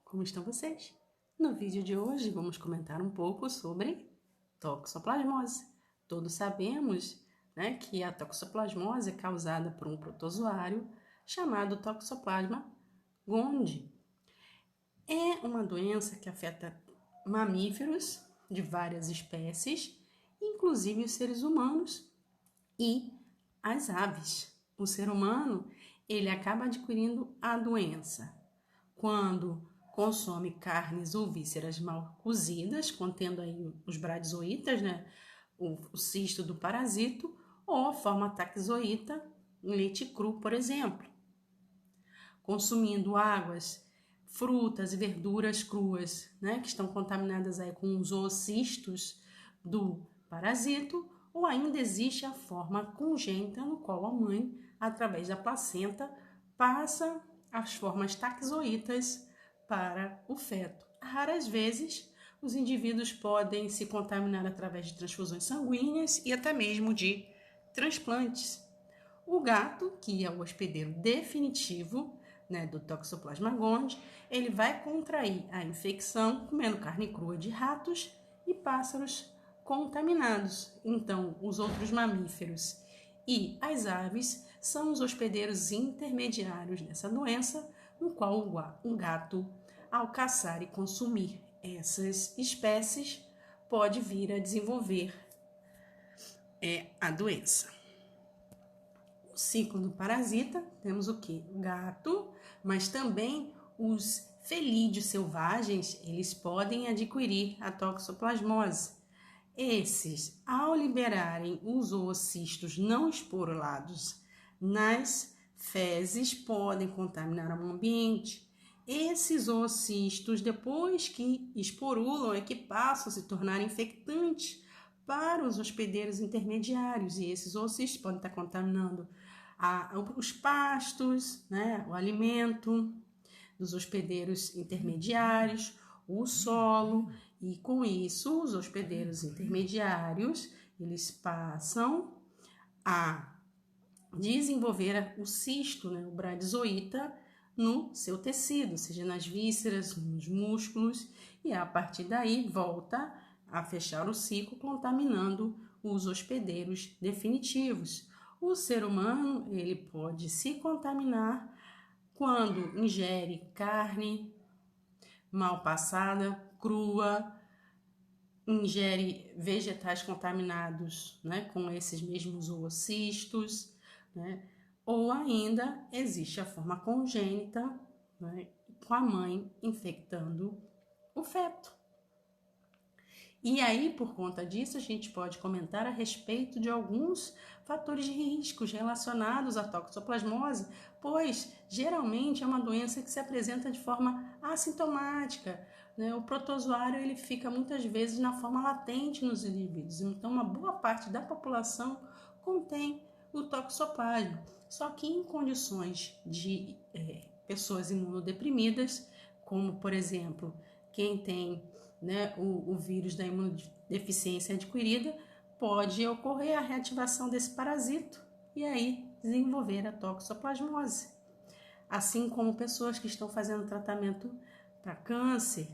como estão vocês? No vídeo de hoje vamos comentar um pouco sobre toxoplasmose. Todos sabemos, que a toxoplasmose é causada por um protozoário chamado Toxoplasma gondii. É uma doença que afeta mamíferos de várias espécies, inclusive os seres humanos e as aves. O ser humano, ele acaba adquirindo a doença quando consome carnes ou vísceras mal cozidas, contendo aí os bradizoítas, o cisto do parasito, ou a forma taxoíta em leite cru, por exemplo. Consumindo águas, frutas e verduras cruas, que estão contaminadas aí com os oocistos do parasito, ou ainda existe a forma congênita, no qual a mãe, através da placenta, passa as formas taxoítas para o feto. Raras vezes, os indivíduos podem se contaminar através de transfusões sanguíneas e até mesmo de transplantes. O gato, que é o hospedeiro definitivo, do Toxoplasma gondii, ele vai contrair a infecção comendo carne crua de ratos e pássaros contaminados. Então, os outros mamíferos e as aves são os hospedeiros intermediários dessa doença, no qual o gato, ao caçar e consumir essas espécies, pode vir a desenvolver a doença. O ciclo do parasita, temos o quê? O gato, mas também os felídeos selvagens, eles podem adquirir a toxoplasmose. Esses, ao liberarem os oocistos não esporulados nas fezes, podem contaminar o ambiente. Esses oocistos, depois que esporulam, é que passam a se tornar infectantes para os hospedeiros intermediários. E esses oocistos podem estar contaminando os pastos, o alimento dos hospedeiros intermediários, o solo, e com isso os hospedeiros intermediários, eles passam a desenvolver o cisto, o bradizoíta, no seu tecido, seja nas vísceras, nos músculos, e a partir daí volta a fechar o ciclo, contaminando os hospedeiros definitivos. O ser humano, ele pode se contaminar quando ingere carne mal passada, crua, ingere vegetais contaminados, com esses mesmos oocistos, ou ainda existe a forma congênita, com a mãe infectando o feto. E aí, por conta disso, a gente pode comentar a respeito de alguns fatores de riscos relacionados à toxoplasmose, pois geralmente é uma doença que se apresenta de forma assintomática. O protozoário ele fica muitas vezes na forma latente nos indivíduos, então uma boa parte da população contém o toxoplasma. Só que em condições de pessoas imunodeprimidas, como por exemplo, quem tem o vírus da imunodeficiência adquirida, pode ocorrer a reativação desse parasito e aí desenvolver a toxoplasmose. Assim como pessoas que estão fazendo tratamento para câncer,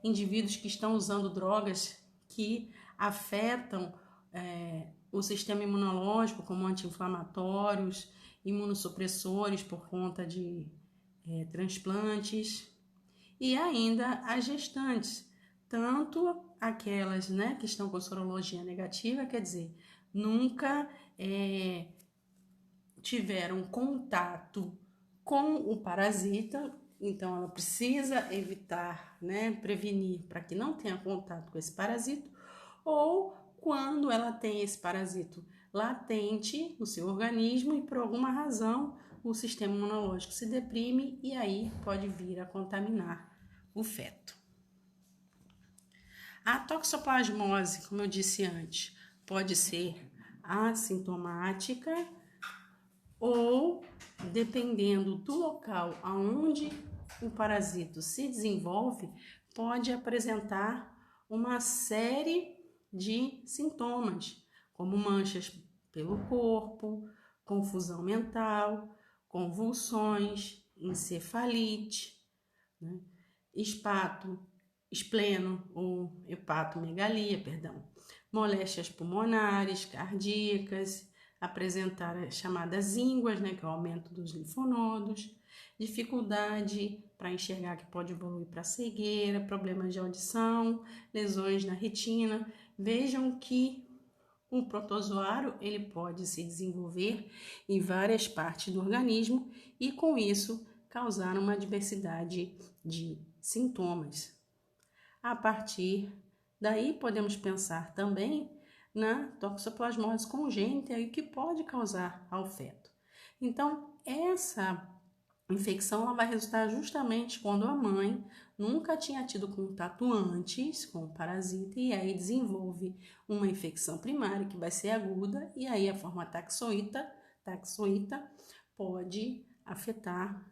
indivíduos que estão usando drogas que afetam o sistema imunológico, como anti-inflamatórios, imunossupressores por conta de transplantes, e ainda as gestantes, tanto aquelas que estão com sorologia negativa, quer dizer, nunca tiveram contato com o parasita, então ela precisa evitar, prevenir para que não tenha contato com esse parasito, ou quando ela tem esse parasito latente no seu organismo e por alguma razão o sistema imunológico se deprime e aí pode vir a contaminar o feto. A toxoplasmose, como eu disse antes, pode ser assintomática ou, dependendo do local aonde o parasito se desenvolve, pode apresentar uma série de sintomas, como manchas pelo corpo, confusão mental, convulsões, encefalite, espleno ou hepatomegalia, moléstias pulmonares, cardíacas, apresentar as chamadas ínguas, que é o aumento dos linfonodos, dificuldade para enxergar que pode evoluir para cegueira, problemas de audição, lesões na retina. Vejam que o protozoário ele pode se desenvolver em várias partes do organismo e com isso causar uma diversidade de sintomas. A partir daí podemos pensar também na toxoplasmose congênita e o que pode causar ao feto. Então, essa infecção ela vai resultar justamente quando a mãe nunca tinha tido contato antes com o parasita e aí desenvolve uma infecção primária que vai ser aguda e aí a forma taxoíta pode afetar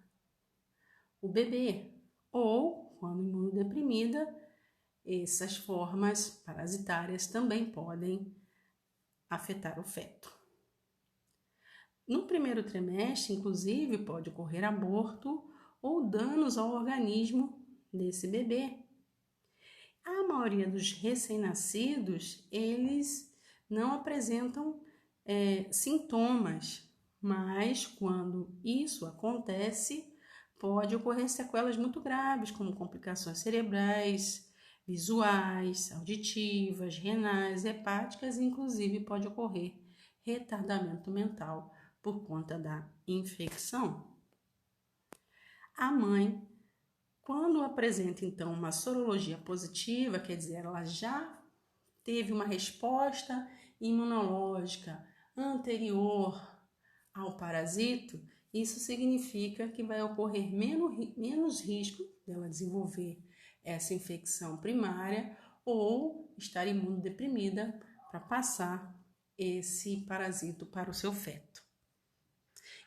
o bebê. Ou, quando imunodeprimida, essas formas parasitárias também podem afetar o feto. No primeiro trimestre, inclusive, pode ocorrer aborto ou danos ao organismo desse bebê. A maioria dos recém-nascidos, eles não apresentam sintomas, mas quando isso acontece, pode ocorrer sequelas muito graves, como complicações cerebrais, visuais, auditivas, renais, hepáticas e inclusive pode ocorrer retardamento mental por conta da infecção. A mãe, quando apresenta então uma sorologia positiva, quer dizer, ela já teve uma resposta imunológica anterior ao parasito, isso significa que vai ocorrer menos risco dela desenvolver essa infecção primária ou estar imunodeprimida para passar esse parasito para o seu feto.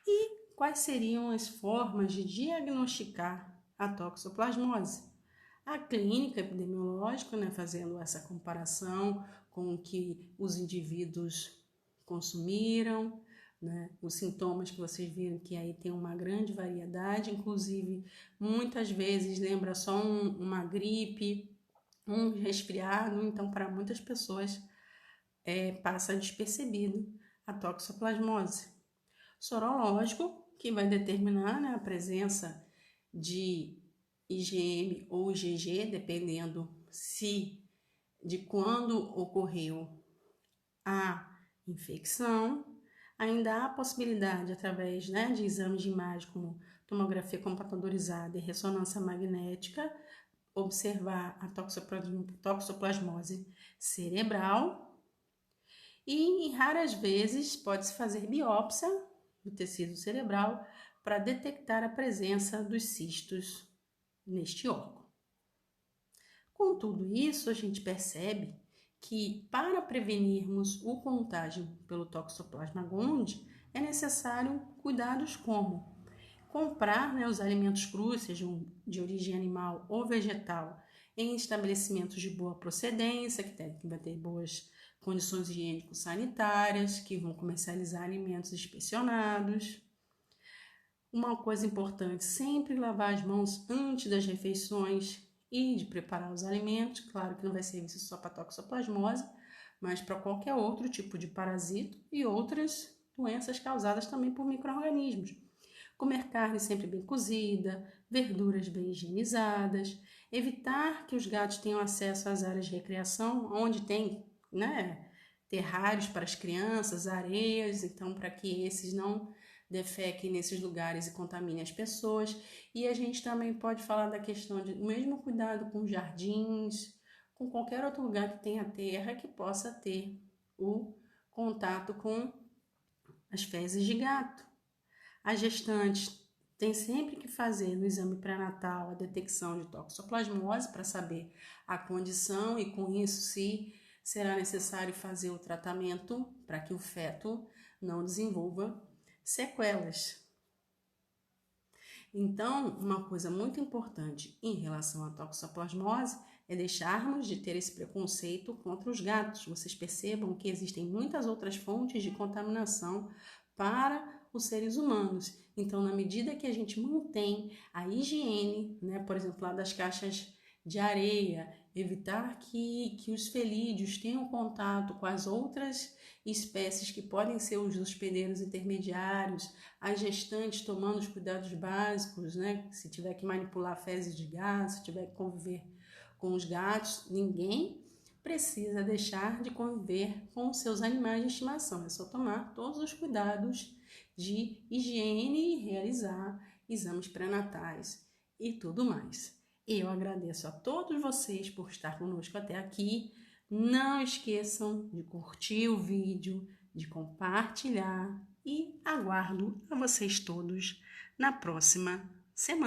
E quais seriam as formas de diagnosticar a toxoplasmose? A clínica epidemiológica, fazendo essa comparação com o que os indivíduos consumiram, os sintomas que vocês viram que aí tem uma grande variedade, inclusive muitas vezes lembra só uma gripe, um resfriado, então para muitas pessoas passa despercebido a toxoplasmose. Sorológico, que vai determinar a presença de IgM ou IgG, dependendo de quando ocorreu a infecção. Ainda há possibilidade, através de exames de imagem como tomografia computadorizada e ressonância magnética, observar a toxoplasmose cerebral e, em raras vezes, pode-se fazer biópsia do tecido cerebral para detectar a presença dos cistos neste órgão. Com tudo isso, a gente percebe que para prevenirmos o contágio pelo Toxoplasma gondii é necessário cuidados como comprar os alimentos crus, sejam de origem animal ou vegetal, em estabelecimentos de boa procedência, que vai ter boas condições higiênico-sanitárias, que vão comercializar alimentos inspecionados. Uma coisa importante, sempre lavar as mãos antes das refeições e de preparar os alimentos. Claro que não vai ser isso só para toxoplasmose, mas para qualquer outro tipo de parasito e outras doenças causadas também por micro-organismos. Comer carne sempre bem cozida, verduras bem higienizadas, evitar que os gatos tenham acesso às áreas de recreação, onde tem terrários para as crianças, areias, então para que esses não defequem nesses lugares e contaminem as pessoas. E a gente também pode falar da questão de mesmo cuidado com jardins, com qualquer outro lugar que tenha terra que possa ter o contato com as fezes de gato. As gestantes têm sempre que fazer no exame pré-natal a detecção de toxoplasmose para saber a condição e com isso se será necessário fazer o tratamento para que o feto não desenvolva sequelas. Então, uma coisa muito importante em relação à toxoplasmose é deixarmos de ter esse preconceito contra os gatos. Vocês percebam que existem muitas outras fontes de contaminação para os seres humanos. Então, na medida que a gente mantém a higiene, né, por exemplo, lá das caixas de areia, evitar que os felídeos tenham contato com as outras espécies que podem ser os hospedeiros intermediários, as gestantes tomando os cuidados básicos, né? Se tiver que manipular fezes de gato, se tiver que conviver com os gatos, ninguém precisa deixar de conviver com os seus animais de estimação. É só tomar todos os cuidados de higiene e realizar exames pré-natais e tudo mais. Eu agradeço a todos vocês por estar conosco até aqui. Não esqueçam de curtir o vídeo, de compartilhar e aguardo a vocês todos na próxima semana.